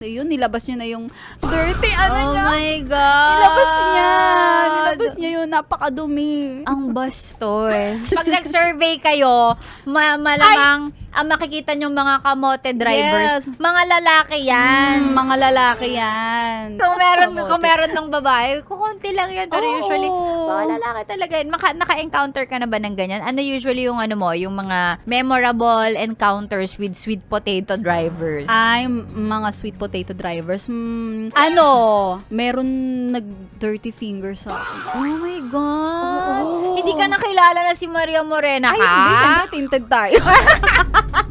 Yun, nilabas niya na yung dirty Oh niya. my God! Nilabas niya yun, napakadumi. Ang bastos. Pag nag-survey kayo, malamang ang makikita nyo mga kamote drivers, Yes. mga lalaki yan. Mga lalaki yan. Kung meron ng babae, kukunti lang yan. Pero Oo. usually, mga lalaki talaga yan. Naka-encounter ka na ba ng ganyan? Ano usually yung yung mga memorable encounters with sweet potato drivers? Ay, mga sweet potato drivers. Meron nag-dirty finger sa akin. Oh my God! Oo. Hindi ka nakilala na si Maria Morena ka? Ay, hindi. Siyempre, tinted tayo.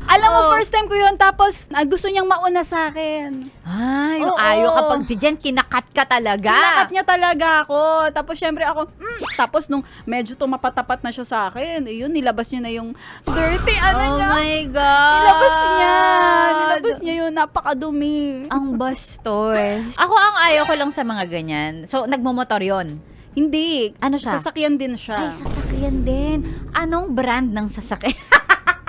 Alam mo, Oh. first time ko yun. Tapos, gusto niyang mauna sa akin. Ay, Oo. ayaw kapag bigyan, kinakat ka talaga. Kinakat niya talaga ako. Tapos, syempre ako, Tapos, nung medyo tumapatapat na siya sa akin, yun, nilabas niya na yung dirty Oh niya. my God! Nilabas niya yun. Napakadumi. Ang bastos. Ako ang ayaw ko lang sa mga ganyan. So, nagmomotor yon. Hindi. Ano siya? Sasakyan din siya. Ay, sasakyan din. Anong brand ng sasakyan?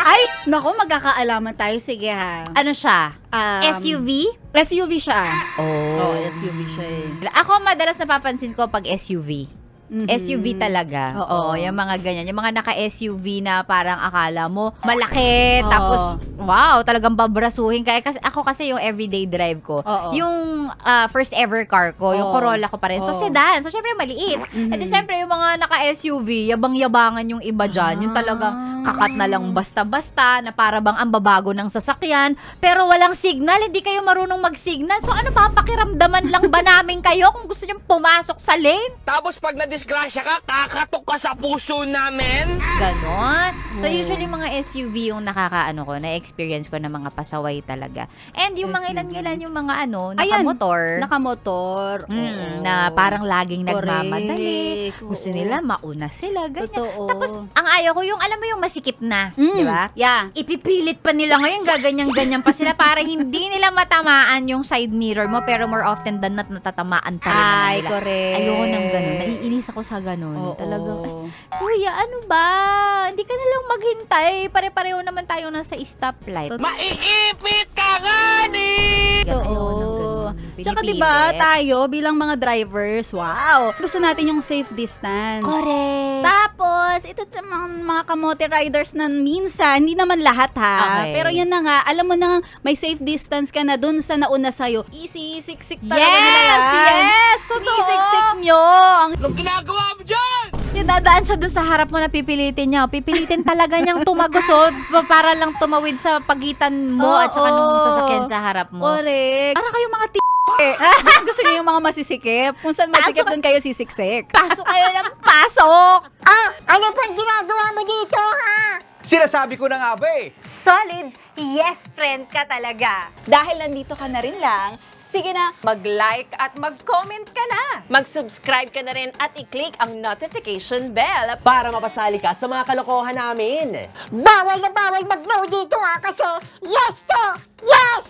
Ay, naku, magkakaalaman tayo. Sige ha. Ano siya? Um, SUV? SUV siya. Oh. SUV siya eh. Ako madalas napapansin ko pag SUV. Mhm. SUV talaga. Oo. Oo, yung mga ganyan. Yung mga naka-SUV na parang akala mo malaki, Oo. tapos wow, talagang babrasuhin. Kasi yung everyday drive ko. Oo. Yung first ever car ko, yung Oo. Corolla ko pa rin. So, Oo. sedan. So, syempre maliit. Mhm. At syempre, yung mga naka-SUV, yabang-yabangan yung iba dyan. Yung talagang kakat na lang basta-basta, na para bang ang babago ng sasakyan, pero walang signal. Hindi kayo marunong mag-signal. So, ano, papakiramdaman lang ba namin kayo kung gusto nyo pumasok sa lane? Tapos pag nadisgrasya ka, kakatok ka sa puso namin. Ganon. So, usually mga SUV yung na-experience ko na mga pasaway talaga. And yung mga SUV. ilan-ilan yung mga Ayan, nakamotor. Nakamotor. Oo. Na parang laging Correct. nagmamadali. Gusto Oo. nila mauna sila. Ganyan. Totoo. Tapos, ang ayaw ko yung, alam mo yung masikip na. Mm. Di ba? Yeah. Ipipilit pa nila ngayon, gaganyan-ganyan pa sila para hindi nila matamaan yung side mirror mo, pero more often than not, natatamaan pa rin naman Ay, nila. correct. Ayoko ng ganun. Naiinis ako sa ganun. Oo. Talagang, kuya, ano ba? Hindi ka na lang maghintay. Pare-pareho naman tayo nasa stoplight. Maiipit ka nga ni! Ayoko ng ganun. Tsaka Pinipilit. diba, tayo bilang mga drivers, wow, gusto natin yung safe distance. Correct. Tapos, ito mga kamote riders na minsan, hindi naman lahat ha. Okay. Pero yan na nga, alam mo na may safe distance ka na dun sa nauna sa'yo. Isisiksik talaga nila yan. Yes! Totoo! Isisiksik nyo. Anong ginagawa mo dyan? Dadaan siya dun sa harap mo na pipilitin niya. Pipilitin talaga niyang tumagusod para lang tumawid sa pagitan mo at saka nung sasakyan sa harap mo. Correct. Para kayong mga gusto niyo yung mga masisikip. Kung saan masikip, dun kayo sisiksik. Pasok kayo ng pasok! Ano bang ginagawa mo dito, ha? Sinasabi ko na nga ba eh. Solid yes friend ka talaga. Dahil nandito ka na rin lang, sige na, mag-like at mag-comment ka na. Mag-subscribe ka na rin at i-click ang notification bell. Para mapasali ka sa mga kalokohan namin. Bawal na bawal mag-no dito, ha? Kasi yes to yes!